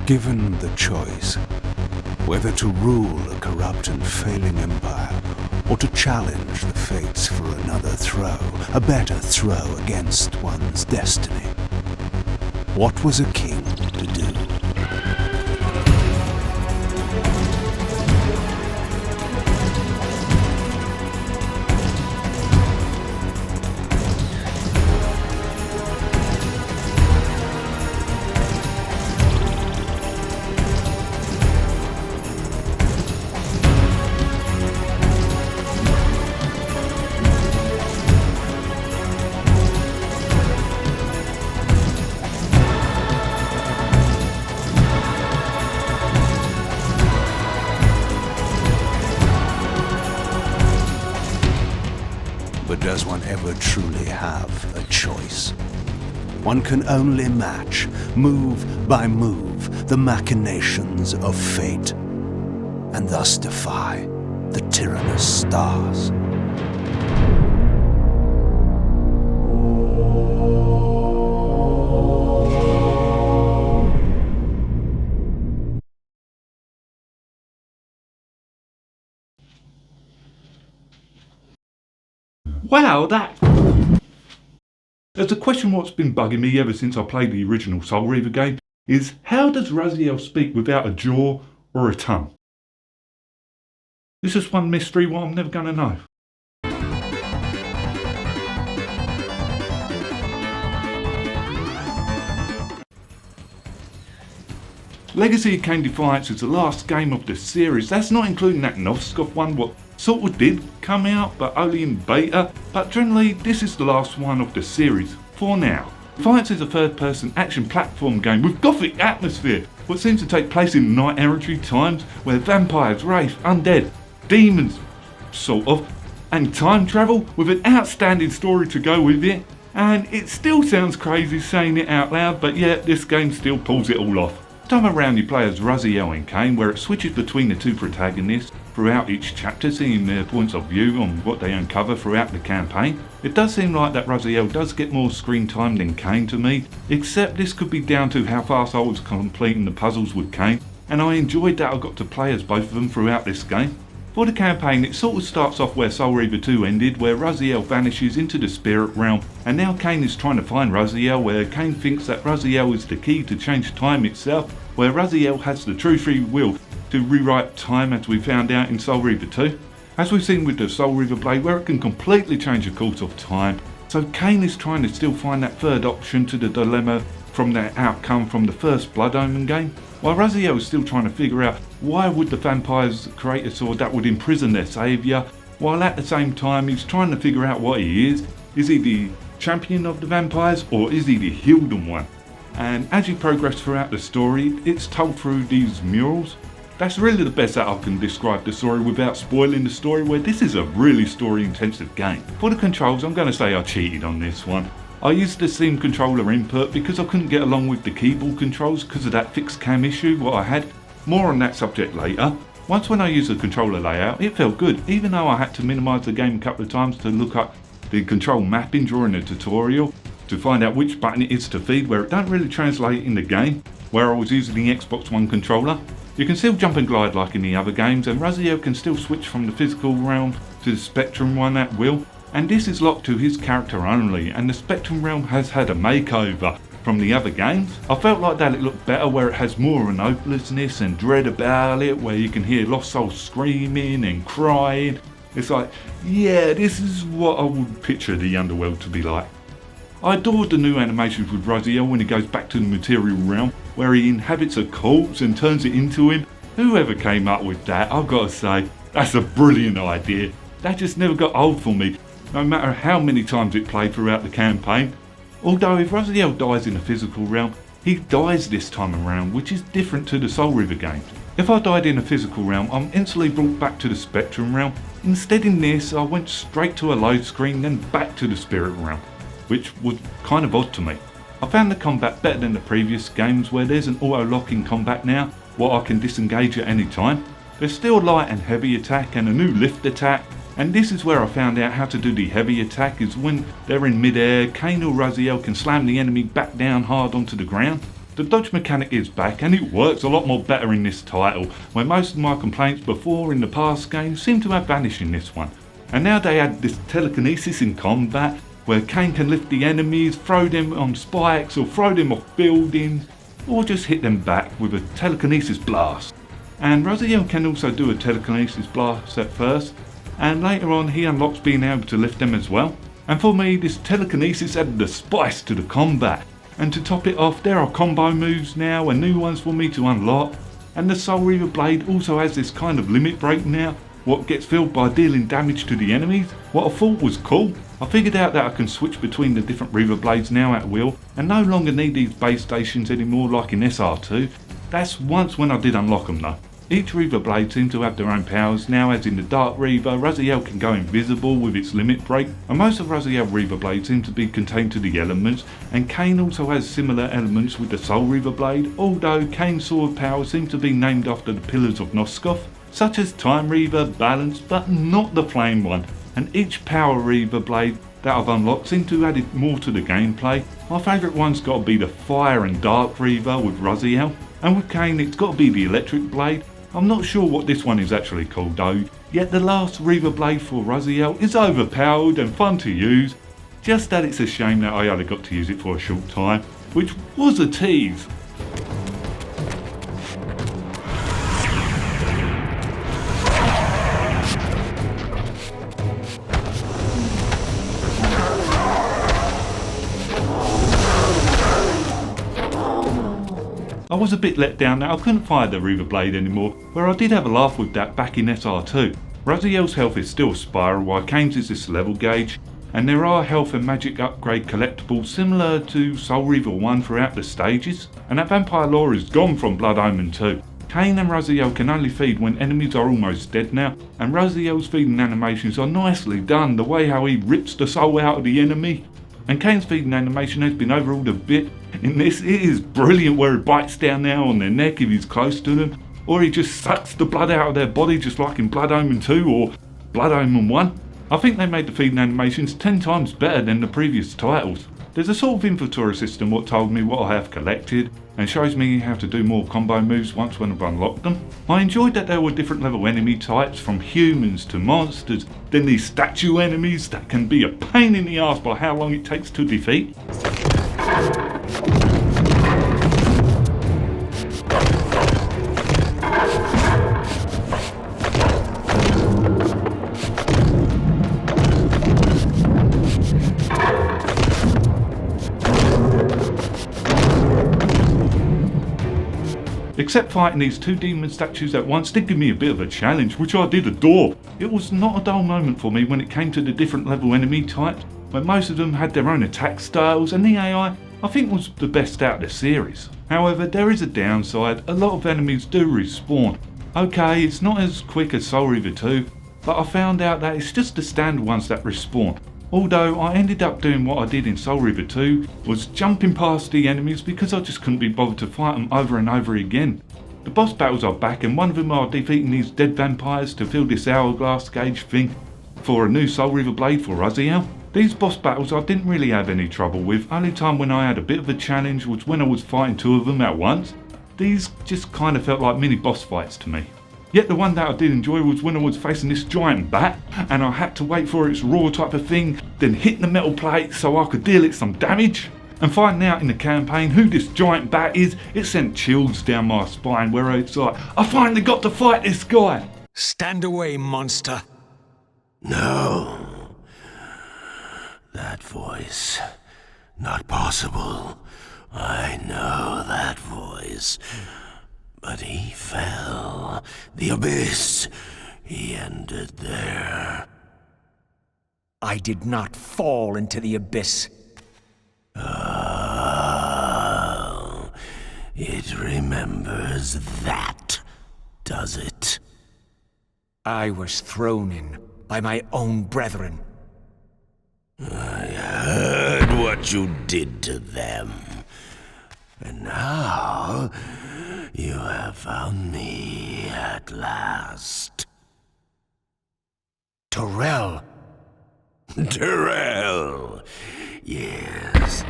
Given the choice, whether to rule a corrupt and failing empire, or to challenge the fates for another throw, a better throw against one's destiny, what was a king to do? But does one ever truly have a choice? One can only match, move by move, the machinations of fate, and thus defy the tyrannous stars. Wow, There's a question what's been bugging me ever since I played the original Soul Reaver game is how does Raziel speak without a jaw or a tongue? This is one mystery what I'm never going to know. Legacy of Kain Defiance is the last game of the series. That's not including that Novskov one what sort of did come out but only in beta, but generally this is the last one of the series for now. Defiance is a third person action platform game with gothic atmosphere what seems to take place in night errantry times where vampires, wraith, undead, demons sort of, and time travel with an outstanding story to go with it. And it still sounds crazy saying it out loud, but yet this game still pulls it all off. This time around you play as Raziel and Kain, where it switches between the two protagonists throughout each chapter, seeing their points of view on what they uncover throughout the campaign. It does seem like that Raziel does get more screen time than Kain to me, except this could be down to how fast I was completing the puzzles with Kain, and I enjoyed that I got to play as both of them throughout this game. For the campaign, it sort of starts off where Soul Reaver 2 ended, where Raziel vanishes into the spirit realm, and now Kain is trying to find Raziel, where Kain thinks that Raziel is the key to change time itself, where Raziel has the true free will to rewrite time as we found out in Soul Reaver 2. As we've seen with the Soul Reaver blade, where it can completely change the course of time, so Kain is trying to still find that third option to the dilemma from the outcome from the first Blood Omen game, while Raziel is still trying to figure out why would the vampires create a sword that would imprison their saviour, while at the same time he's trying to figure out what he is. Is he the champion of the vampires or is he the Hilden one? And as you progress throughout the story, it's told through these murals. That's really the best that I can describe the story without spoiling the story, where this is a really story intensive game. For the controls, I'm going to say I cheated on this one. I used the Steam controller input because I couldn't get along with the keyboard controls because of that fixed cam issue what I had. More on that subject later. Once when I used the controller layout, it felt good, even though I had to minimise the game a couple of times to look up the control mapping during the tutorial to find out which button it is to feed, where it don't really translate in the game, where I was using the Xbox One controller. You can still jump and glide like in the other games, and Raziel can still switch from the physical realm to the Spectrum one at will, and this is locked to his character only, and the Spectrum realm has had a makeover from the other games. I felt like that it looked better, where it has more of an hopelessness and dread about it, where you can hear lost souls screaming and crying. It's like, yeah, this is what I would picture the underworld to be like. I adored the new animations with Raziel when he goes back to the material realm, where he inhabits a corpse and turns it into him. Whoever came up with that, I've got to say, that's a brilliant idea. That just never got old for me, no matter how many times it played throughout the campaign. Although if Raziel dies in the physical realm, he dies this time around, which is different to the Soul Reaver games. If I died in the physical realm, I'm instantly brought back to the Spectrum realm. Instead in this, I went straight to a load screen, then back to the spirit realm, which was kind of odd to me. I found the combat better than the previous games, where there's an auto-lock in combat now, what I can disengage at any time. There's still light and heavy attack and a new lift attack, and this is where I found out how to do the heavy attack, is when they're in mid-air, Kain or Raziel can slam the enemy back down hard onto the ground. The dodge mechanic is back and it works a lot more better in this title, where most of my complaints before in the past games seem to have vanished in this one. And now they add this telekinesis in combat, where Kain can lift the enemies, throw them on spikes or throw them off buildings, or just hit them back with a telekinesis blast. And Raziel can also do a telekinesis blast at first, and later on he unlocks being able to lift them as well. And for me, this telekinesis added a spice to the combat. And to top it off, there are combo moves now and new ones for me to unlock. And the Soul Reaver blade also has this kind of limit break now, what gets filled by dealing damage to the enemies. What I thought was cool. I figured out that I can switch between the different Reaver blades now at will, and no longer need these base stations anymore like in SR2. That's once when I did unlock them though. Each Reaver blade seems to have their own powers now, as in the Dark Reaver, Raziel can go invisible with its limit break, and most of Raziel Reaver blades seem to be contained to the elements, and Kain also has similar elements with the Soul Reaver blade, although Kain's sword powers seem to be named after the pillars of Noskoth, such as Time Reaver, Balance, but not the Flame one, and each Power Reaver blade that I've unlocked seem to add more to the gameplay. My favourite one's got to be the Fire and Dark Reaver with Raziel, and with Kain it's got to be the Electric blade. I'm not sure what this one is actually called though, yet the last Reaver blade for Raziel is overpowered and fun to use, just that it's a shame that I only got to use it for a short time, which was a tease. I was a bit let down that I couldn't fire the Reaver blade anymore, where I did have a laugh with that back in SR2. Raziel's health is still a spiral while Kain's is this level gauge, and there are health and magic upgrade collectibles similar to Soul Reaver 1 throughout the stages, and that vampire lore is gone from Blood Omen 2. Kain and Raziel can only feed when enemies are almost dead now, and Raziel's feeding animations are nicely done, the way how he rips the soul out of the enemy. And Kain's feeding animation has been overhauled a bit. In this, it is brilliant where he bites down there on their neck if he's close to them, or he just sucks the blood out of their body just like in Blood Omen 2 or Blood Omen 1. I think they made the feeding animations 10 times better than the previous titles. There's a sort of inventory system what told me what I have collected and shows me how to do more combo moves once when I've unlocked them. I enjoyed that there were different level enemy types, from humans to monsters, then these statue enemies that can be a pain in the arse by how long it takes to defeat. Except fighting these two demon statues at once did give me a bit of a challenge, which I did adore. It was not a dull moment for me when it came to the different level enemy types, where most of them had their own attack styles, and the AI I think was the best out of the series. However, there is a downside. A lot of enemies do respawn. Okay, it's not as quick as Soul Reaver 2, but I found out that it's just the standard ones that respawn. Although I ended up doing what I did in Soul Reaver 2, was jumping past the enemies because I just couldn't be bothered to fight them over and over again. The boss battles are back, and one of them are defeating these dead vampires to fill this hourglass gauge thing for a new Soul Reaver blade for Raziel. These boss battles I didn't really have any trouble with. Only time when I had a bit of a challenge was when I was fighting two of them at once. These just kind of felt like mini boss fights to me. Yet the one that I did enjoy was when I was facing this giant bat and I had to wait for its roar type of thing, then hit the metal plate so I could deal it some damage. And finding out in the campaign who this giant bat is, it sent chills down my spine, where it's like, I finally got to fight this guy. Stand away, monster. No. That voice. Not possible. I know that voice. But he fell. The abyss. He ended there. I did not fall into the abyss. Oh, it remembers that, does it? I was thrown in by my own brethren. I heard what you did to them. And now, you have found me at last. Terrell! Terrell! Yes,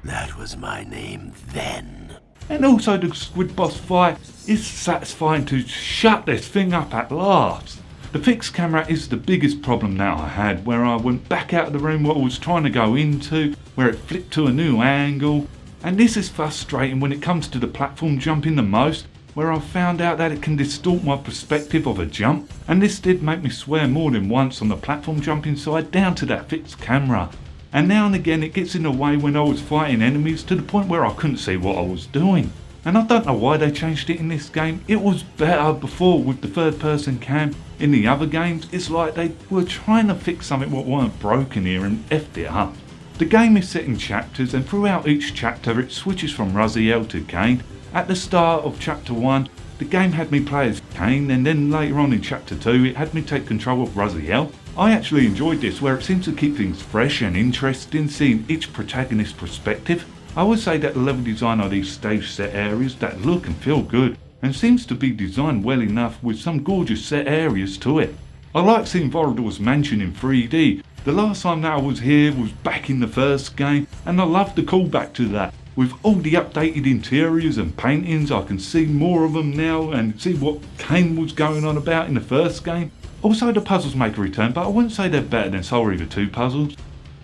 that was my name then. And also the squid boss fight is satisfying to shut this thing up at last. The fixed camera is the biggest problem that I had, where I went back out of the room what I was trying to go into, where it flipped to a new angle. And this is frustrating when it comes to the platform jumping the most, where I found out that it can distort my perspective of a jump, and this did make me swear more than once on the platform jumping side down to that fixed camera. And now and again it gets in the way when I was fighting enemies to the point where I couldn't see what I was doing. And I don't know why they changed it in this game. It was better before with the third person cam. In the other games it's like they were trying to fix something that weren't broken here and effed it up. The game is set in chapters, and throughout each chapter it switches from Raziel to Kain. At the start of chapter 1, the game had me play as Kain, and then later on in chapter 2 it had me take control of Raziel. I actually enjoyed this, where it seems to keep things fresh and interesting, seeing each protagonist's perspective. I would say that the level design of these stage set areas that look and feel good, and seems to be designed well enough with some gorgeous set areas to it. I like seeing Vorador's mansion in 3D. The last time that I was here was back in the first game, and I love the callback to that. With all the updated interiors and paintings, I can see more of them now and see what Kain was going on about in the first game. Also, the puzzles make a return, but I wouldn't say they're better than Soul Reaver 2 puzzles,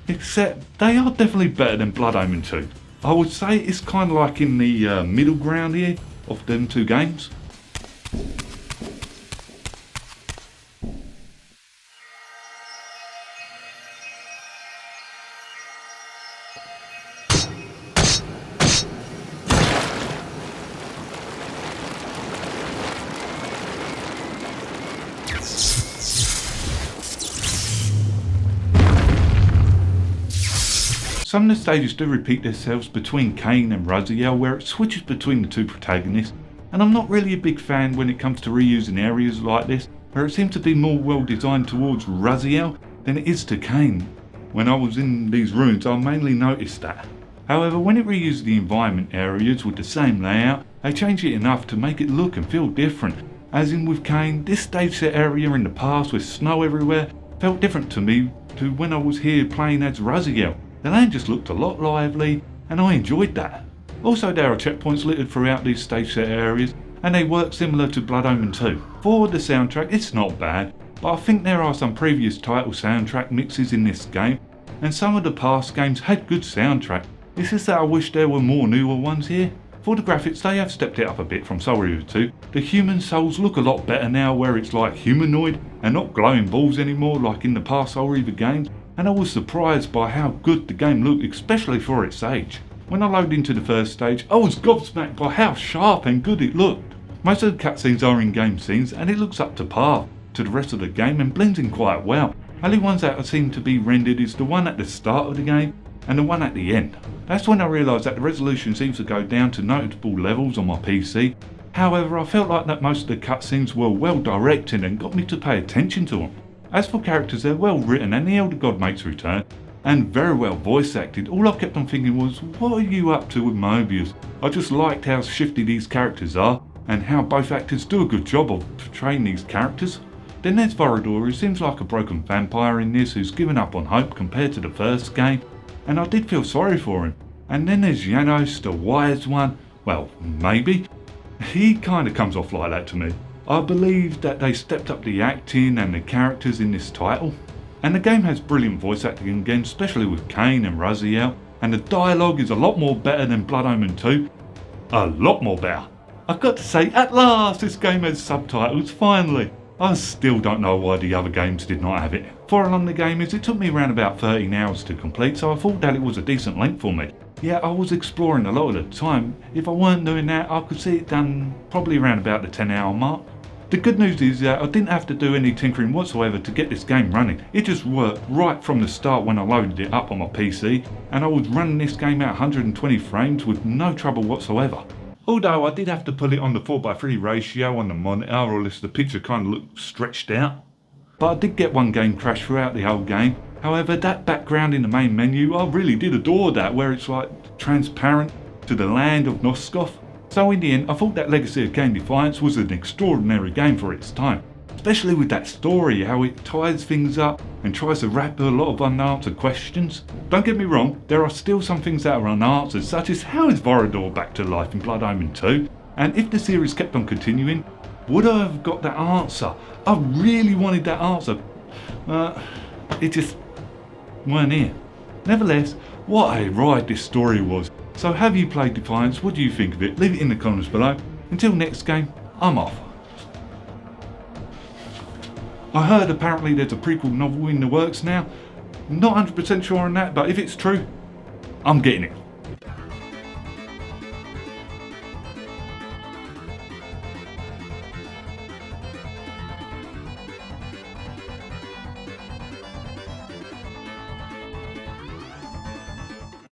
except they are definitely better than Blood Omen 2. I would say it's kind of like in the middle ground here of them two games. Some of the stages do repeat themselves between Kain and Raziel, where it switches between the two protagonists, and I'm not really a big fan when it comes to reusing areas like this, where it seems to be more well designed towards Raziel than it is to Kain. When I was in these rooms I mainly noticed that. However, when it reused the environment areas with the same layout, they changed it enough to make it look and feel different. As in with Kain, this stage set area in the past with snow everywhere felt different to me to when I was here playing as Raziel. The land just looked a lot lively, and I enjoyed that. Also, there are checkpoints littered throughout these stage set areas, and they work similar to Blood Omen 2. For the soundtrack, it's not bad, but I think there are some previous title soundtrack mixes in this game, and some of the past games had good soundtrack. It's just that I wish there were more newer ones here. For the graphics, they have stepped it up a bit from Soul Reaver 2. The human souls look a lot better now, where it's like humanoid and not glowing balls anymore like in the past Soul Reaver games. And I was surprised by how good the game looked, especially for its age. When I loaded into the first stage, I was gobsmacked by how sharp and good it looked. Most of the cutscenes are in-game scenes, and it looks up to par to the rest of the game and blends in quite well. Only ones that seem to be rendered is the one at the start of the game and the one at the end. That's when I realised that the resolution seems to go down to notable levels on my PC. However, I felt like that most of the cutscenes were well directed and got me to pay attention to them. As for characters, they're well written, and the Elder God makes a return, and very well voice acted. All I kept on thinking was, what are you up to with Mobius? I just liked how shifty these characters are, and how both actors do a good job of portraying these characters. Then there's Vorador, who seems like a broken vampire in this, who's given up on hope compared to the first game, and I did feel sorry for him. And then there's Janos, the wise one. Well, maybe. He kinda comes off like that to me. I believe that they stepped up the acting and the characters in this title. And the game has brilliant voice acting again, especially with Kain and Raziel, and the dialogue is a lot more better than Blood Omen 2. A lot more better. I've got to say, at last this game has subtitles, finally. I still don't know why the other games did not have it. For how long the game is, it took me around about 13 hours to complete, so I thought that it was a decent length for me. Yeah, I was exploring a lot of the time. If I weren't doing that, I could see it done probably around about the 10-hour mark. The good news is that I didn't have to do any tinkering whatsoever to get this game running. It just worked right from the start when I loaded it up on my PC, and I was running this game at 120 frames with no trouble whatsoever. Although I did have to put it on the 4:3 ratio on the monitor, or else the picture kind of looked stretched out. But I did get one game crash throughout the whole game. However, that background in the main menu, I really did adore that, where it's like transparent to the land of Noskov. So in the end, I thought that Legacy of Kain Defiance was an extraordinary game for its time. especially with that story, how it ties things up and tries to wrap a lot of unanswered questions. Don't get me wrong, there are still some things that are unanswered, such as how is Vorador back to life in Blood Omen 2? And if the series kept on continuing, would I have got that answer? I really wanted that answer. It just weren't here. Nevertheless, what a ride this story was. So have you played Defiance? What do you think of it? Leave it in the comments below. Until next game, I'm off. I heard apparently there's a prequel novel in the works now. Not 100% sure on that, but if it's true, I'm getting it.